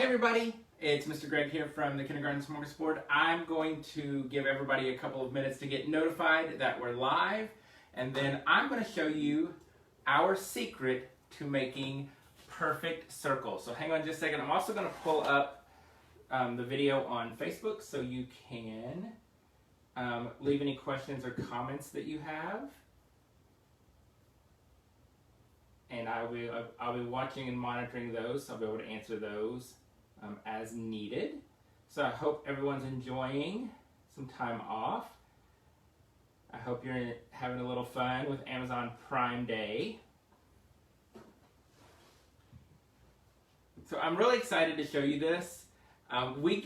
everybody, it's Mr. Greg here from the Kindergarten Smorgasbord. I'm going to give everybody a couple of minutes to get notified that we're live, and then I'm going to show you our secret to making perfect circles. So hang on just a second. I'm also going to pull up the video on Facebook so you can leave any questions or comments that you have. And I'll be watching and monitoring those, so I'll be able to answer those as needed. So I hope everyone's enjoying some time off. I hope you're having a little fun with Amazon Prime Day. So I'm really excited to show you this. We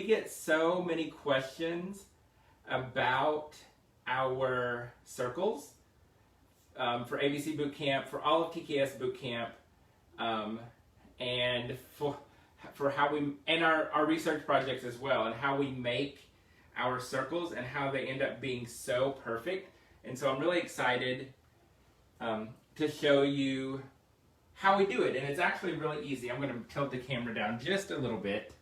get so many questions about our circles. For ABC Bootcamp, for all of TKS Bootcamp, and for how we, and our research projects as well, and how we make our circles and how they end up being so perfect. And so I'm really excited to show you how we do it. And it's actually really easy. I'm going to tilt the camera down just a little bit.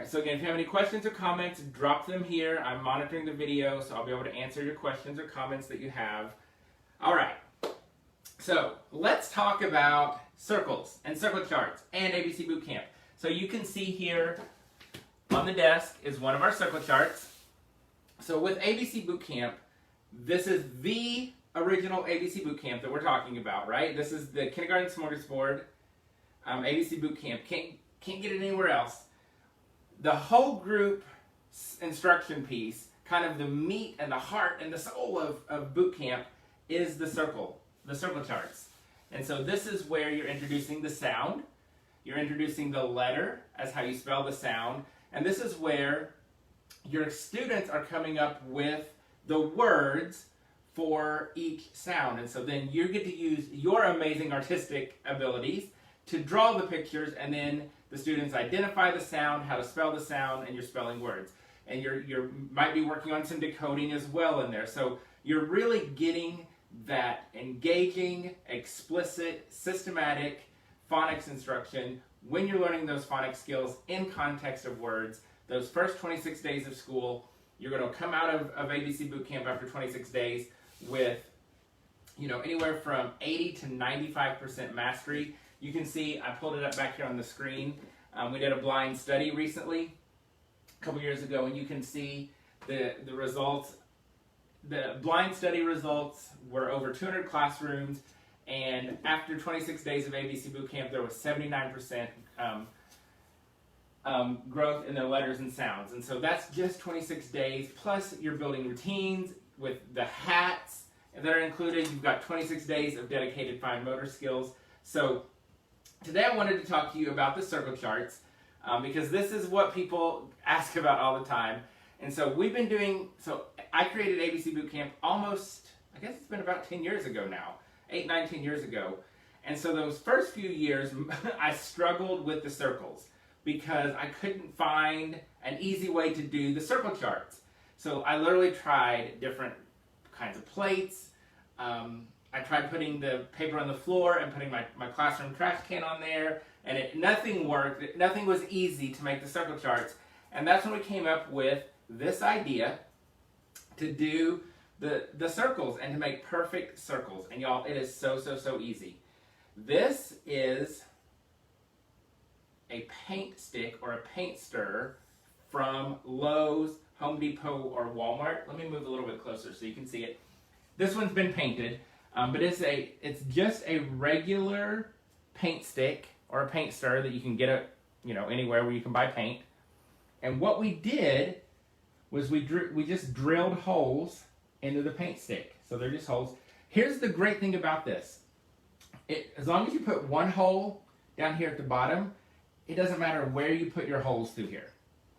So again, if you have any questions or comments, drop them here. I'm monitoring the video, so I'll be able to answer your questions or comments that you have. All right, so let's talk about circles and circle charts and ABC Bootcamp. So you can see here on the desk is one of our circle charts. So with ABC Bootcamp, this is the original ABC Bootcamp that we're talking about, right? This is the Kindergarten Smorgasbord ABC Bootcamp. Can't get it anywhere else. The whole group instruction piece, kind of the meat and the heart and the soul of Bootcamp, is the circle charts. And so this is where you're introducing the sound, you're introducing the letter as how you spell the sound, and this is where your students are coming up with the words for each sound. And so then you get to use your amazing artistic abilities to draw the pictures, and then the students identify the sound, how to spell the sound, and you're spelling words. And you might be working on some decoding as well in there. So you're really getting that engaging, explicit, systematic phonics instruction when you're learning those phonics skills in context of words. Those first 26 days of school, you're going to come out of ABC Bootcamp after 26 days with, anywhere from 80 to 95% mastery. You can see, I pulled it up back here on the screen. We did a blind study recently, a couple years ago, and you can see the results. The blind study results were over 200 classrooms, and after 26 days of ABC Bootcamp, there was 79% growth in their letters and sounds. And so that's just 26 days, plus you're building routines with the hats that are included. You've got 26 days of dedicated fine motor skills. So today I wanted to talk to you about the circle charts because this is what people ask about all the time. And so I created ABC Bootcamp almost, I guess it's been about 10 years ago now, 8, 9, 10 years ago. And so those first few years, I struggled with the circles because I couldn't find an easy way to do the circle charts. So I literally tried different kinds of plates. I tried putting the paper on the floor and putting my classroom trash can on there, and nothing worked. Nothing was easy to make the circle charts. And that's when we came up with this idea to do the circles and to make perfect circles. And y'all, it is so easy. This is a paint stick or a paint stirrer from Lowe's, Home Depot, or Walmart. Let me move a little bit closer so you can see it. This one's been painted. But it's just a regular paint stick or a paint stirrer that you can get anywhere where you can buy paint. And what we did was we just drilled holes into the paint stick. So they're just holes. Here's the great thing about this. As long as you put one hole down here at the bottom, it doesn't matter where you put your holes through here.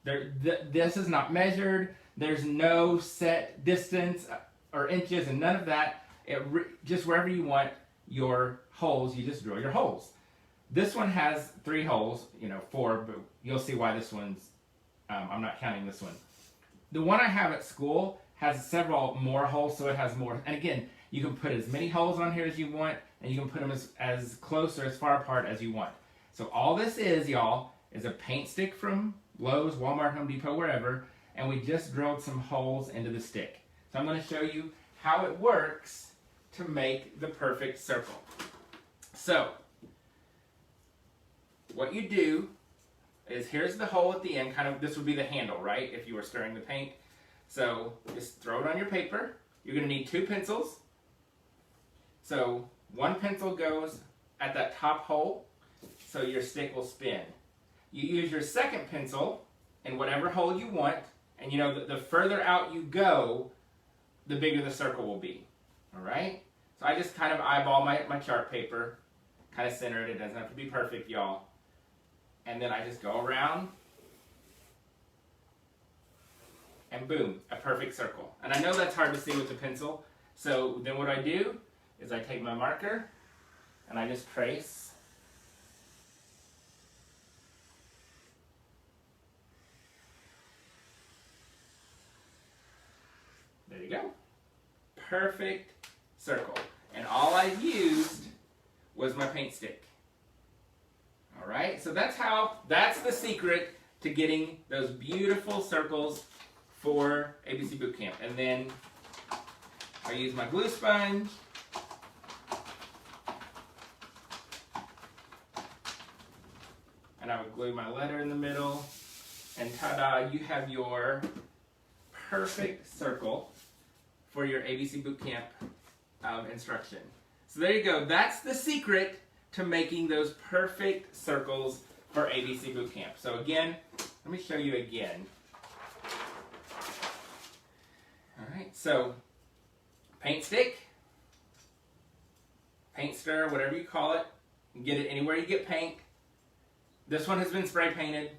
This is not measured. There's no set distance or inches and none of that. Just wherever you want your holes, you just drill your holes. This one has 3 holes, 4, but you'll see why this one's, I'm not counting this one. The one I have at school has several more holes, so it has more. And again, you can put as many holes on here as you want, and you can put them as close or as far apart as you want. So all this is, y'all, is a paint stick from Lowe's, Walmart, Home Depot, wherever, and we just drilled some holes into the stick. So I'm going to show you how it works to make the perfect circle. So what you do is, here's the hole at the end, kind of, this would be the handle, right, if you were stirring the paint. So just throw it on your paper. You're going to need 2 pencils. So one pencil goes at that top hole, so your stick will spin. You use your second pencil in whatever hole you want, and you know the further out you go, the bigger the circle will be. All right? So I just kind of eyeball my chart paper, kind of center it. It doesn't have to be perfect, y'all. And then I just go around, and boom, a perfect circle. And I know that's hard to see with the pencil, so then what I do is I take my marker and I just trace. There you go. Perfect circle. And all I used was my paint stick. All right, so that's the secret to getting those beautiful circles for ABC Bootcamp. And then I use my glue sponge. And I would glue my letter in the middle. And ta-da, you have your perfect circle for your ABC Bootcamp instruction. So there you go. That's the secret to making those perfect circles for ABC Bootcamp. So again, let me show you again. All right, so paint stick, paint stir, whatever you call it. You can get it anywhere you get paint. This one has been spray painted.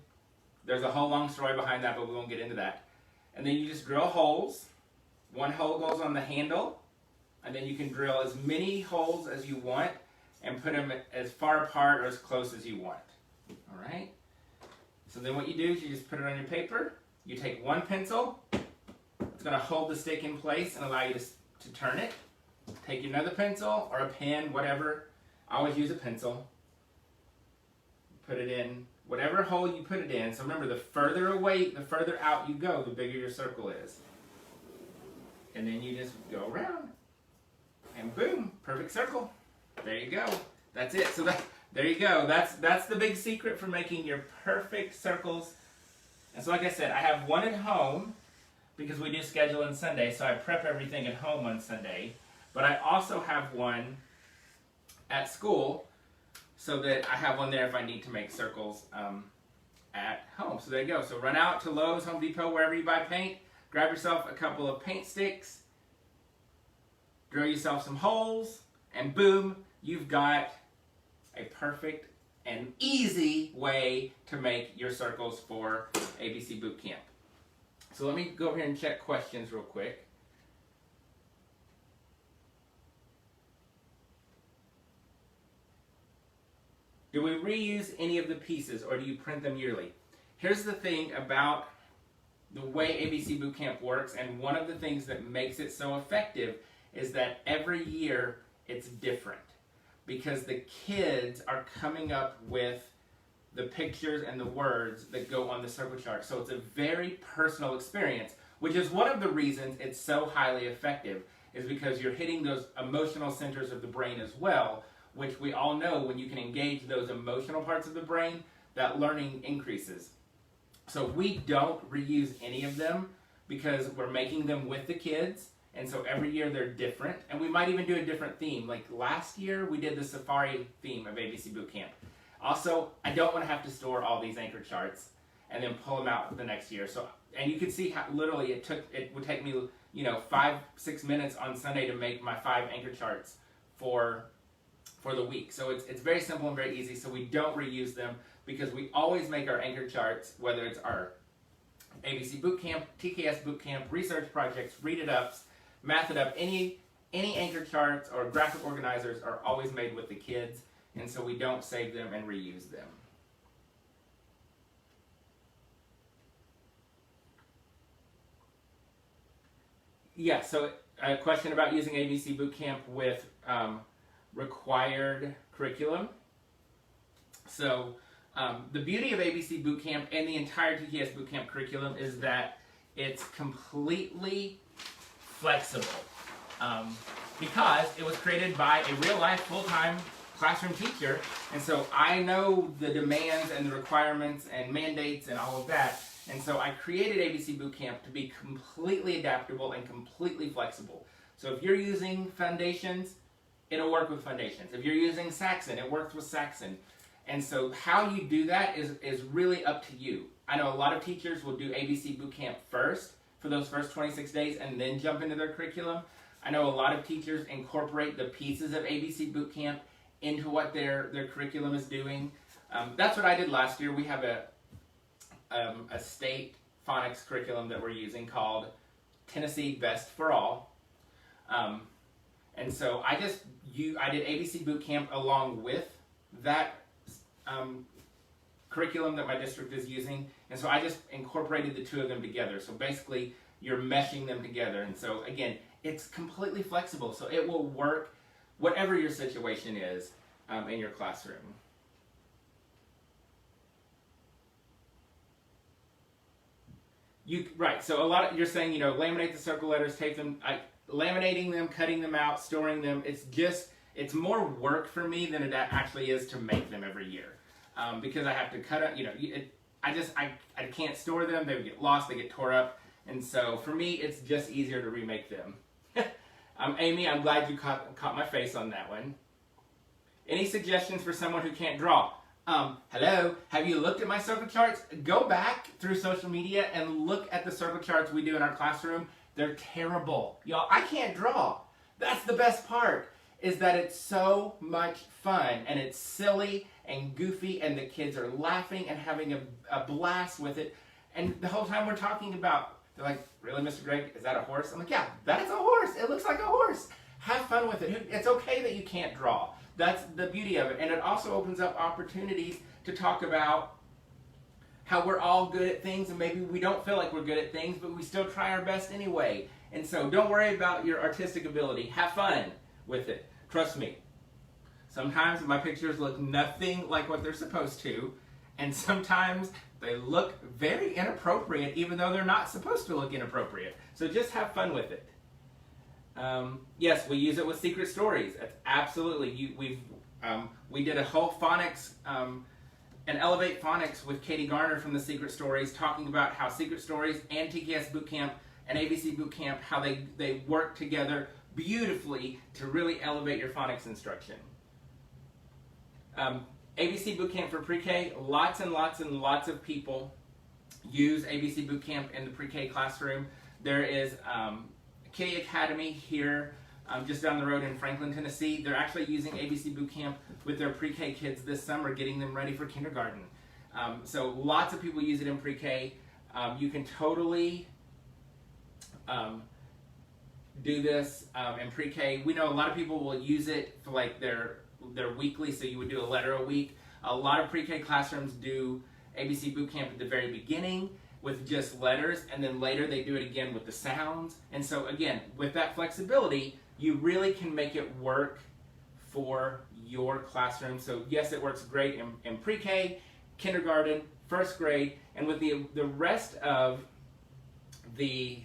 There's a whole long story behind that, but we won't get into that. And then you just drill holes. One hole goes on the handle, and then you can drill as many holes as you want and put them as far apart or as close as you want. All right? So then what you do is you just put it on your paper. You take one pencil. It's going to hold the stick in place and allow you to turn it. Take another pencil or a pen, whatever. I always use a pencil. Put it in whatever hole you put it in. So remember, the further away, the further out you go, the bigger your circle is. And then you just go around. And boom, perfect circle. There you go. That's it. So there you go. That's the big secret for making your perfect circles. And so like I said, I have one at home because we do schedule on Sunday, so I prep everything at home on Sunday. But I also have one at school so that I have one there if I need to make circles at home. So there you go. So run out to Lowe's, Home Depot, wherever you buy paint. Grab yourself a couple of paint sticks. Drill yourself some holes. And boom, you've got a perfect and easy way to make your circles for ABC Bootcamp. So let me go over here and check questions real quick. Do we reuse any of the pieces or do you print them yearly? Here's the thing about the way ABC Bootcamp works, and one of the things that makes it so effective is that every year it's different because the kids are coming up with the pictures and the words that go on the circle chart. So it's a very personal experience, which is one of the reasons it's so highly effective, is because you're hitting those emotional centers of the brain as well, which we all know when you can engage those emotional parts of the brain, that learning increases. So we don't reuse any of them because we're making them with the kids. And so every year they're different, and we might even do a different theme. Like last year, we did the safari theme of ABC Bootcamp. Also, I don't want to have to store all these anchor charts and then pull them out the next year. So, and you can see how literally it would take me, 5-6 minutes on Sunday to make my 5 anchor charts for the week. So it's very simple and very easy. So we don't reuse them because we always make our anchor charts, whether it's our ABC Bootcamp, TKS Bootcamp, research projects, read it ups, math it up, any anchor charts or graphic organizers are always made with the kids, and so we don't save them and reuse them. Yeah, so a question about using ABC Bootcamp with required curriculum. So the beauty of ABC Bootcamp and the entire TKS Bootcamp curriculum is that it's completely flexible because it was created by a real-life, full-time classroom teacher, and so I know the demands and the requirements and mandates and all of that, and so I created ABC Bootcamp to be completely adaptable and completely flexible. So if you're using Foundations, it'll work with Foundations. If you're using Saxon, it works with Saxon. And so how you do that is really up to you. I know a lot of teachers will do ABC Bootcamp first for those first 26 days and then jump into their curriculum. I know a lot of teachers incorporate the pieces of ABC Bootcamp into what their curriculum is doing. That's what I did last year. We have a state phonics curriculum that we're using called Tennessee Best for All. And so I did ABC Bootcamp along with that curriculum that my district is using, and so I just incorporated the two of them together. So basically, you're meshing them together, and so again, it's completely flexible, so it will work whatever your situation is in your classroom. Right, so you're saying, laminate the circle letters, tape them, laminating them, cutting them out, storing them. It's more work for me than it actually is to make them every year. Because I have to cut up, I can't store them, they would get lost, they get tore up, and so for me, it's just easier to remake them. Amy, I'm glad you caught my face on that one. Any suggestions for someone who can't draw? Hello, have you looked at my circle charts? Go back through social media and look at the circle charts we do in our classroom. They're terrible. Y'all, I can't draw. That's the best part, is that it's so much fun, and it's silly and goofy, and the kids are laughing and having a blast with it. And the whole time we're talking about, they're like, really, Mr. Greg, is that a horse? I'm like, yeah, that is a horse. It looks like a horse. Have fun with it. It's okay that you can't draw. That's the beauty of it. And it also opens up opportunities to talk about how we're all good at things, and maybe we don't feel like we're good at things, but we still try our best anyway. And so don't worry about your artistic ability. Have fun with it. Trust me. Sometimes my pictures look nothing like what they're supposed to, and sometimes they look very inappropriate even though they're not supposed to look inappropriate. So just have fun with it. Yes, we use it with secret stories. That's absolutely. We did a whole phonics, an Elevate Phonics with Katie Garner from the Secret Stories, talking about how Secret Stories and TKS Bootcamp and ABC Bootcamp, how they work together beautifully to really elevate your phonics instruction. ABC Bootcamp for pre-K, lots and lots and lots of people use ABC Bootcamp in the pre-K classroom. There is Kitty Academy here just down the road in Franklin, Tennessee. They're actually using ABC Bootcamp with their pre-K kids this summer, getting them ready for kindergarten. So lots of people use it in pre-K. You can totally do this in pre-K. We know a lot of people will use it for like their weekly, so you would do a letter a week. A lot of pre-K classrooms do ABC Bootcamp at the very beginning with just letters, and then later they do it again with the sounds. And so again, with that flexibility, you really can make it work for your classroom. So yes, it works great in pre-K, kindergarten, first grade, and with the rest of the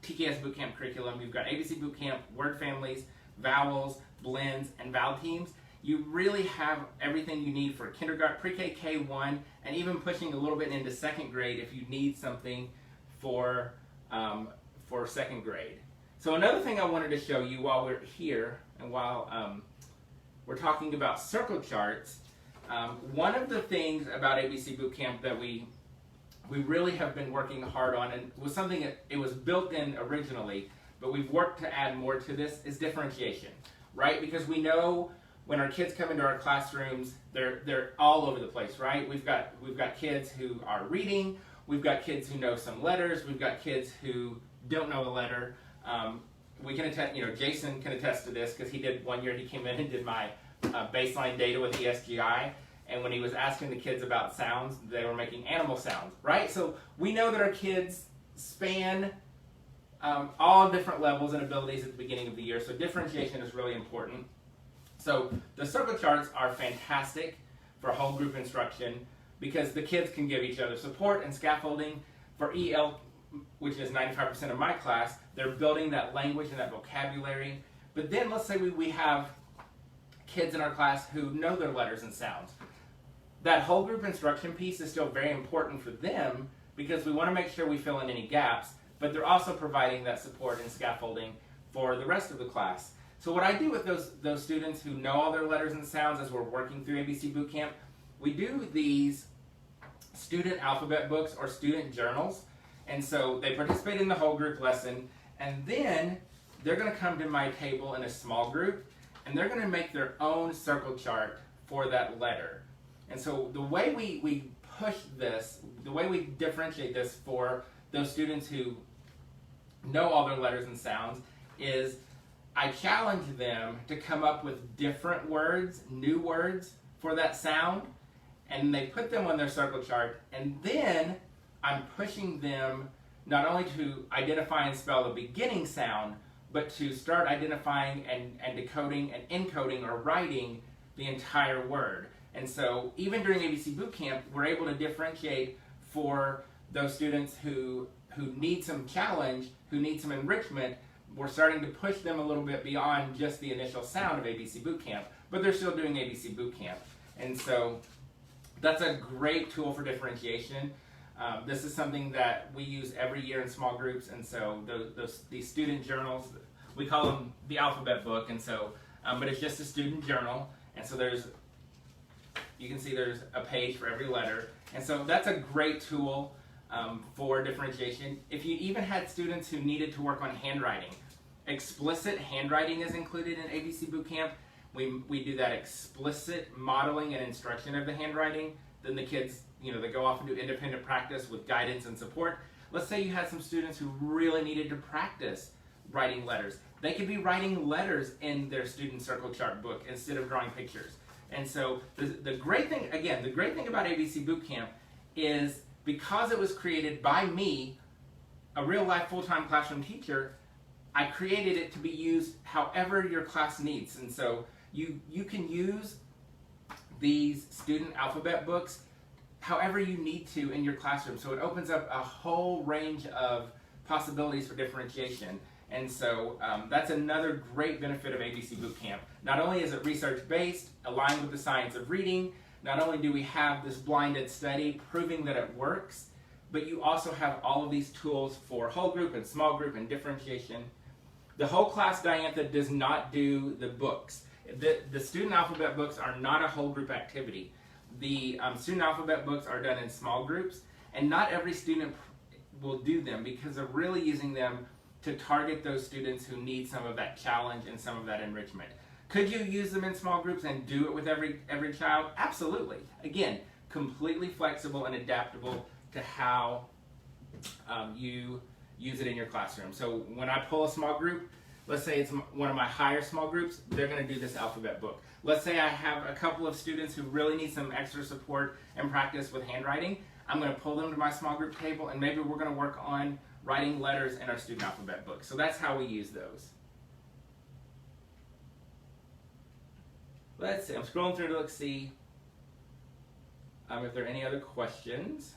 TKS Bootcamp curriculum, you've got ABC Bootcamp, word families, vowels, blends, and vowel teams. You really have everything you need for kindergarten, pre-K, K1, and even pushing a little bit into second grade if you need something for second grade. So another thing I wanted to show you while we're here and while we're talking about circle charts, one of the things about ABC Bootcamp that we really have been working hard on, and was something that it was built in originally, but we've worked to add more to this, is differentiation, right? Because we know when our kids come into our classrooms, they're all over the place, right? We've got kids who are reading, we've got kids who know some letters, we've got kids who don't know a letter. We can attest, Jason can attest to this because he did one year. He came in and did my baseline data with ESGI, and when he was asking the kids about sounds, they were making animal sounds, right? So we know that our kids span all different levels and abilities at the beginning of the year. So differentiation is really important. So the circle charts are fantastic for whole group instruction because the kids can give each other support and scaffolding. For EL, which is 95% of my class, they're building that language and that vocabulary. But then let's say we have kids in our class who know their letters and sounds. That whole group instruction piece is still very important for them because we want to make sure we fill in any gaps, but they're also providing that support and scaffolding for the rest of the class. So what I do with those students who know all their letters and sounds as we're working through ABC Bootcamp, we do these student alphabet books or student journals. And so they participate in the whole group lesson, and then they're going to come to my table in a small group, and they're going to make their own circle chart for that letter. And so the way we push this, the way we differentiate this for those students who know all their letters and sounds is I challenge them to come up with different words, new words for that sound, and they put them on their circle chart, and then I'm pushing them not only to identify and spell the beginning sound, but to start identifying and decoding and encoding or writing the entire word. And so even during ABC Bootcamp, we're able to differentiate for those students who need some challenge, who need some enrichment. We're starting to push them a little bit beyond just the initial sound of ABC Bootcamp, but they're still doing ABC Bootcamp. And so that's a great tool for differentiation. This is something that we use every year in small groups, and so these student journals, we call them the alphabet book, and so, but it's just a student journal, and so you can see there's a page for every letter, and so that's a great tool for differentiation. If you even had students who needed to work on handwriting, explicit handwriting is included in ABC Bootcamp. We do that explicit modeling and instruction of the handwriting. Then the kids, they go off and do independent practice with guidance and support. Let's say you had some students who really needed to practice writing letters. They could be writing letters in their student circle chart book instead of drawing pictures. And so the great thing about ABC Bootcamp is because it was created by me, a real life full-time classroom teacher, I created it to be used however your class needs. And so you can use these student alphabet books however you need to in your classroom. So it opens up a whole range of possibilities for differentiation. And so that's another great benefit of ABC Bootcamp. Not only is it research-based, aligned with the science of reading, not only do we have this blinded study proving that it works, but you also have all of these tools for whole group and small group and differentiation. The whole class Diantha does not do the books. The student alphabet books are not a whole group activity. The student alphabet books are done in small groups, and not every student will do them because they're really using them to target those students who need some of that challenge and some of that enrichment. Could you use them in small groups and do it with every child? Absolutely. Again, completely flexible and adaptable to how you use it in your classroom. So when I pull a small group, let's say it's one of my higher small groups, they're going to do this alphabet book. Let's say I have a couple of students who really need some extra support and practice with handwriting. I'm going to pull them to my small group table, and maybe we're going to work on writing letters in our student alphabet book. So that's how we use those. Let's see, I'm scrolling through to see if there are any other questions.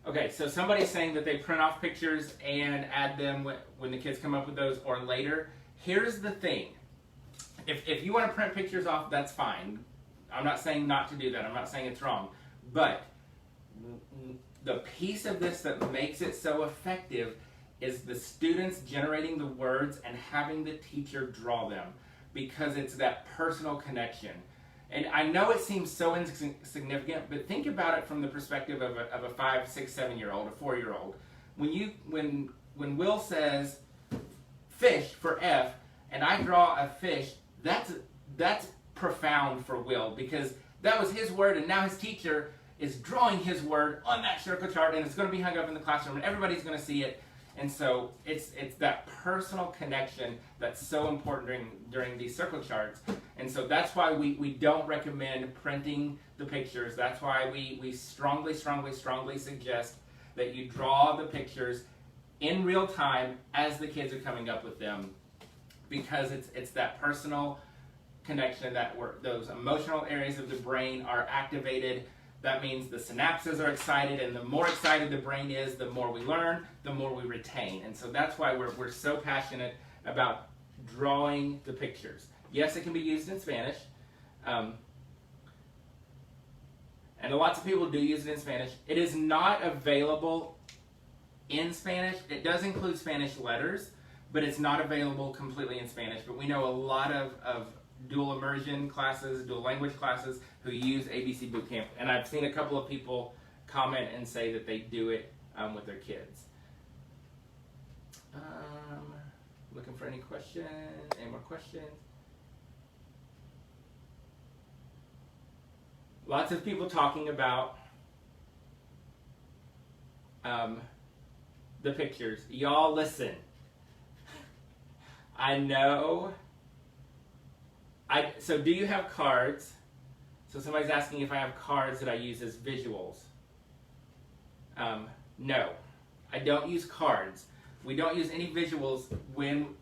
Okay, so somebody's saying that they print off pictures and add them when the kids come up with those or later. Here's the thing. If you want to print pictures off, that's fine. I'm not saying not to do that. I'm not saying it's wrong. But the piece of this that makes it so effective is the students generating the words and having the teacher draw them, because it's that personal connection. And I know it seems so insignificant, but think about it from the perspective of a 5, 6, 7-year-old, a 4-year-old. When Will says fish for F, and I draw a fish, that's profound for Will, because that was his word, and now his teacher is drawing his word on that circle chart, and it's going to be hung up in the classroom, and everybody's going to see it. And so it's that personal connection that's so important during these circle charts. And so that's why we don't recommend printing the pictures. That's why we strongly suggest that you draw the pictures in real time as the kids are coming up with them, because it's that personal connection, that those emotional areas of the brain are activated. That means the synapses are excited, and the more excited the brain is, the more we learn, the more we retain. And so that's why we're so passionate about drawing the pictures. Yes, it can be used in Spanish, and lots of people do use it in Spanish. It is not available in Spanish. It does include Spanish letters, but it's not available completely in Spanish. But we know a lot of dual immersion classes, dual language classes, who use ABC Bootcamp. And I've seen a couple of people comment and say that they do it with their kids. Looking for any questions? Any more questions? Lots of people talking about the pictures. Y'all listen. I know. So do you have cards? So somebody's asking if I have cards that I use as visuals. No, I don't use cards. We don't use any visuals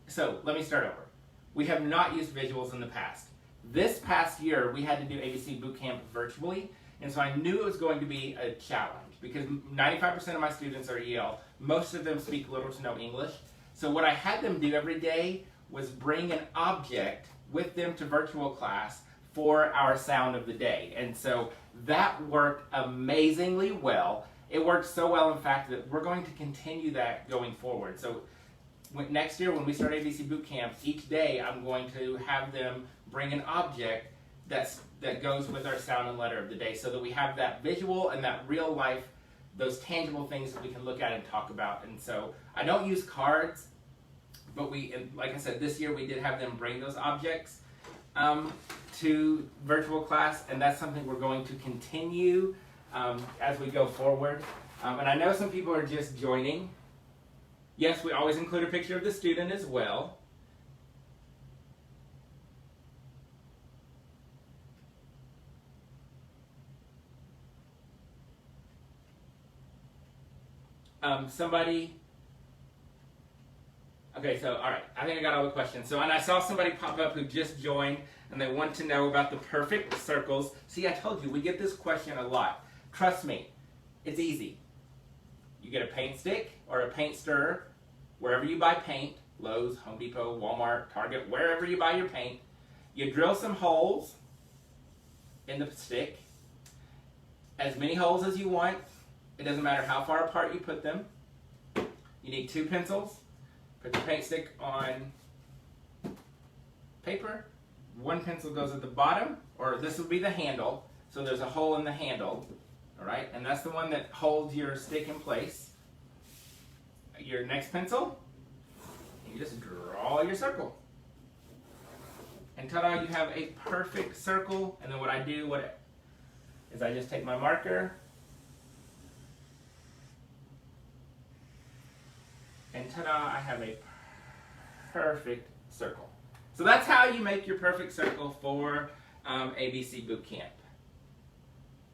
so let me start over. We have not used visuals in the past. This past year, we had to do ABC Bootcamp virtually, and so I knew it was going to be a challenge because 95% of my students are EL. Most of them speak little to no English. So what I had them do every day was bring an object with them to virtual class for our sound of the day. And so that worked amazingly well. It worked so well, in fact, that we're going to continue that going forward. So next year when we start ABC Bootcamp, each day I'm going to have them bring an object that goes with our sound and letter of the day, so that we have that visual and that real life, those tangible things that we can look at and talk about. And so I don't use cards, but like I said, this year we did have them bring those objects to virtual class, and that's something we're going to continue as we go forward. And I know some people are just joining. Yes, we always include a picture of the student as well. Okay, so all right, I think I got all the questions. So, and I saw somebody pop up who just joined, and they want to know about the perfect circles. See, I told you, we get this question a lot. Trust me, it's easy. You get a paint stick or a paint stirrer, wherever you buy paint, Lowe's, Home Depot, Walmart, Target, wherever you buy your paint. You drill some holes in the stick, as many holes as you want. It doesn't matter how far apart you put them. You need 2 pencils. Put the paint stick on paper. 1 pencil goes at the bottom, or this will be the handle. So there's a hole in the handle, all right? And that's the one that holds your stick in place. Your next pencil, you just draw your circle. And ta-da, you have a perfect circle. And then what I do is I just take my marker, and ta-da, I have a perfect circle. So that's how you make your perfect circle for ABC Bootcamp.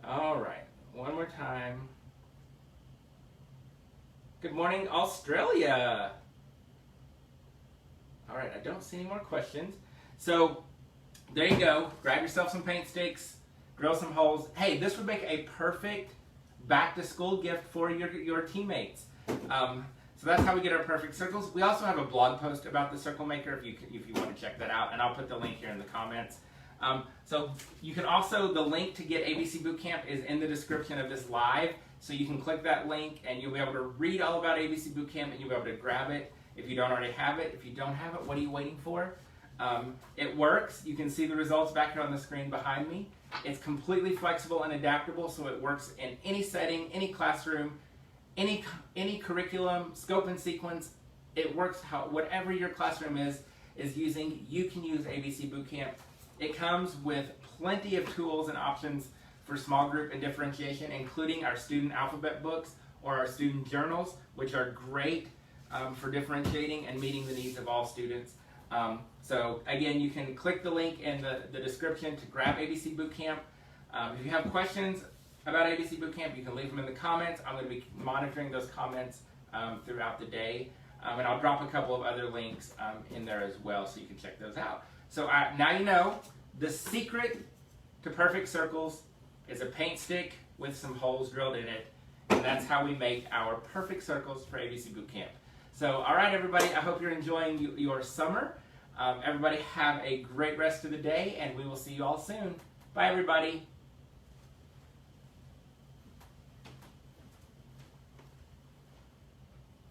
All right, one more time. Good morning, Australia. All right, I don't see any more questions. So there you go. Grab yourself some paint sticks, drill some holes. Hey, this would make a perfect back-to-school gift for your teammates. So that's how we get our perfect circles. We also have a blog post about the circle maker if you want to check that out, and I'll put the link here in the comments. So you can also, the link to get ABC Bootcamp is in the description of this live, so you can click that link and you'll be able to read all about ABC Bootcamp, and you'll be able to grab it if you don't already have it. If you don't have it, what are you waiting for? It works. You can see the results back here on the screen behind me. It's completely flexible and adaptable, so it works in any setting, any classroom, any curriculum, scope and sequence. It works whatever your classroom is using. You can use ABC Bootcamp. It comes with plenty of tools and options for small group and differentiation, including our student alphabet books or our student journals, which are great for differentiating and meeting the needs of all students. So again, you can click the link in the description to grab ABC Bootcamp. If you have questions about ABC Bootcamp, you can leave them in the comments. I'm going to be monitoring those comments throughout the day. And I'll drop a couple of other links in there as well, so you can check those out. So now you know, the secret to perfect circles is a paint stick with some holes drilled in it. And that's how we make our perfect circles for ABC Bootcamp. So, all right, everybody, I hope you're enjoying your summer. Everybody have a great rest of the day, and we will see you all soon. Bye, everybody.